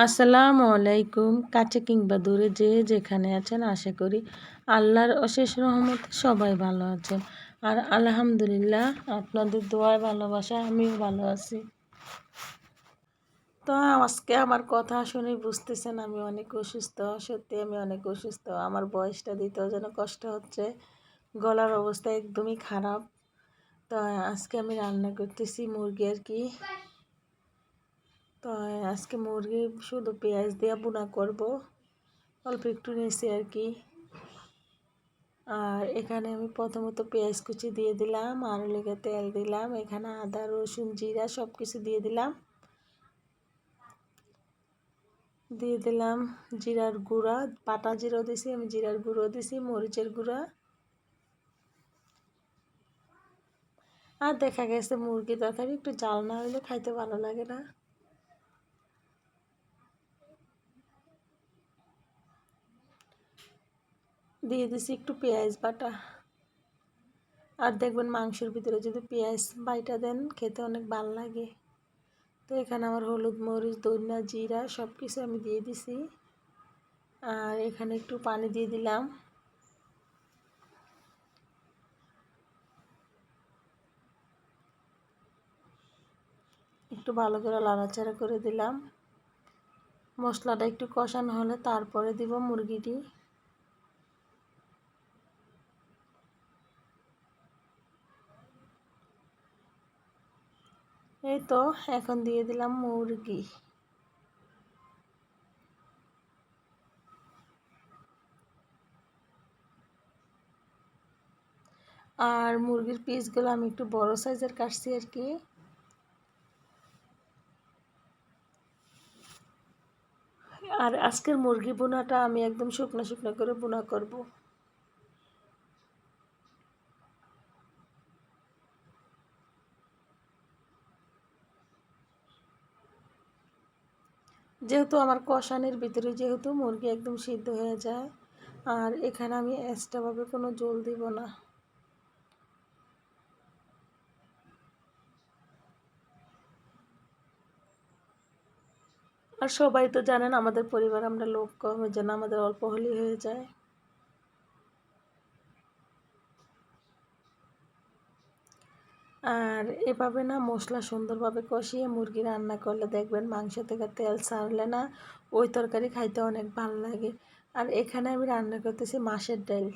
আসসালামু আলাইকুম। কাছে কিংবা দূরে যে যেখানে আছেন আশা করি আল্লাহর অশেষ রহমতে সবাই ভালো আছেন। আর আলহামদুলিল্লাহ আপনাদের দোয়ায় ভালোবাসা আমিও ভালো আছি। তো আজকে আমার কথা শুনে বুঝতেছেন আমি অনেক অসুস্থ। সত্যি আমি অনেক অসুস্থ। আমার বয়সটা দিতেও যেন কষ্ট হচ্ছে। গলার অবস্থা একদমই খারাপ। তো আজকে আমি রান্না করতেছি মুরগি আর কি। তো আজকে মুরগি শুধু পেঁয়াজ দিয়ে ভুনা করব, অল্প একটু নিয়েছি আর কি। আর এখানে আমি প্রথমত পেঁয়াজ কুচি দিয়ে দিলাম, আর লেগে তেল দিলাম, এখানে আদা রসুন জিরা সব কিছু দিয়ে দিলাম। জিরার গুঁড়া, পাটা জিরাও দিছি, আমি জিরার গুঁড়ো দিছি, মরিচের গুঁড়া। আর দেখা গেছে মুরগি তরকারি একটু জাল না হলে খাইতে ভালো লাগে না। দিয়ে দিছি একটু পেঁয়াজ বাটা। আর দেখবেন মাংসের ভিতরে যদি পেঁয়াজ বাইটা দেন খেতে অনেক ভালো লাগে। তো এখানে আমার হলুদ মরিচ ধনিয়া জিরা সব কিছু আমি দিয়ে দিছি। আর এখানে একটু পানি দিয়ে দিলাম। একটু ভালো করে নাড়াচাড়া করে দিলাম। মশলাটা একটু কষানো হলে তারপরে দিব মুরগিটি। এই তো এখন দিয়ে দিলাম মুরগি। আর মুরগির পিসগুলো আমি একটু বড় সাইজের কাটছি আর কি। আর আজকের মুরগি ভুনাটা আমি একদম শুকনো শুকনো করে ভুনা করব। যেহেতু আমার কষানির ভিতরে যেহেতু মুরগি একদম সিদ্ধ হয়ে যায়, আর এখানে আমি এক্সট্রাভাবে কোনো জল দিব না। আর সবাই তো জানেন আমাদের পরিবার আমরা লোক কম, এর জন্য আমাদের অল্প হলেই হয়ে যায়। আর এভাবে না মশলা সুন্দরভাবে কষিয়ে মুরগি রান্না করলে দেখবেন মাংস থেকে তেল ছাড়লে না ওই তরকারি খাইতে অনেক ভালো লাগে। আর এখানে আমি রান্না করতেছি মাছের ডাল।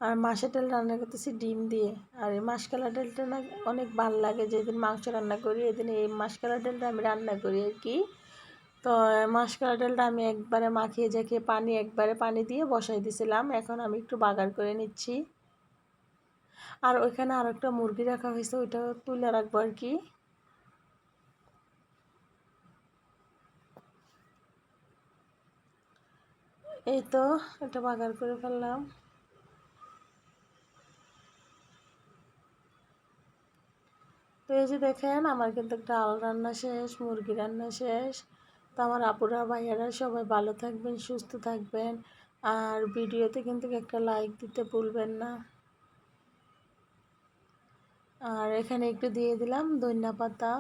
আর মাছের ডাল রান্না করতেছি ডিম দিয়ে। আর এই মাসকলাই ডালটা না অনেক ভালো লাগে, যেদিন মাংস রান্না করি এদিন এই মাসকলাই ডালটা আমি রান্না করি আর কি। তো মাসকলাই ডালটা আমি একবারে মাখিয়ে ঝাঁকিয়ে একবারে পানি দিয়ে বসাই দিয়েছিলাম, এখন আমি একটু বাগার করে নিচ্ছি। আর ওইখানে আর একটা মুরগি রাখা হয়েছে, ওইটা তুলে রাখবো আর কি। এই তো এটা বাগার করে ফেললাম। তো এই যে দেখেন আমার কিন্তু ডাল রান্না শেষ, মুরগি রান্না শেষ। তো আমার আপুরা ভাইয়ারা সবাই ভালো থাকবেন, সুস্থ থাকবেন। আর ভিডিওতে কিন্তু একটা লাইক দিতে ভুলবেন না। আর এখানে একটু দিয়ে দিলাম ধনিয়া পাতা।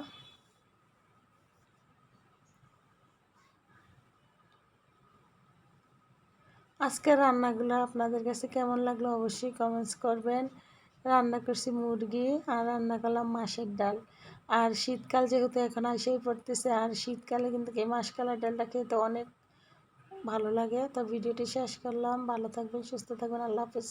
আজকের রান্নাগুলো আপনাদের কাছে কেমন লাগলো অবশ্যই কমেন্টস করবেন। রান্না করছি মুরগি আর রান্না করলাম মাছের ডাল। আর শীতকাল যেহেতু এখন এসেই পড়তেছে, আর শীতকালে কিন্তু এই মাসকলাই ডালটা খেতে অনেক ভালো লাগে। তো ভিডিওটি শেষ করলাম, ভালো থাকবেন সুস্থ থাকবেন, আল্লাহ হাফেজ।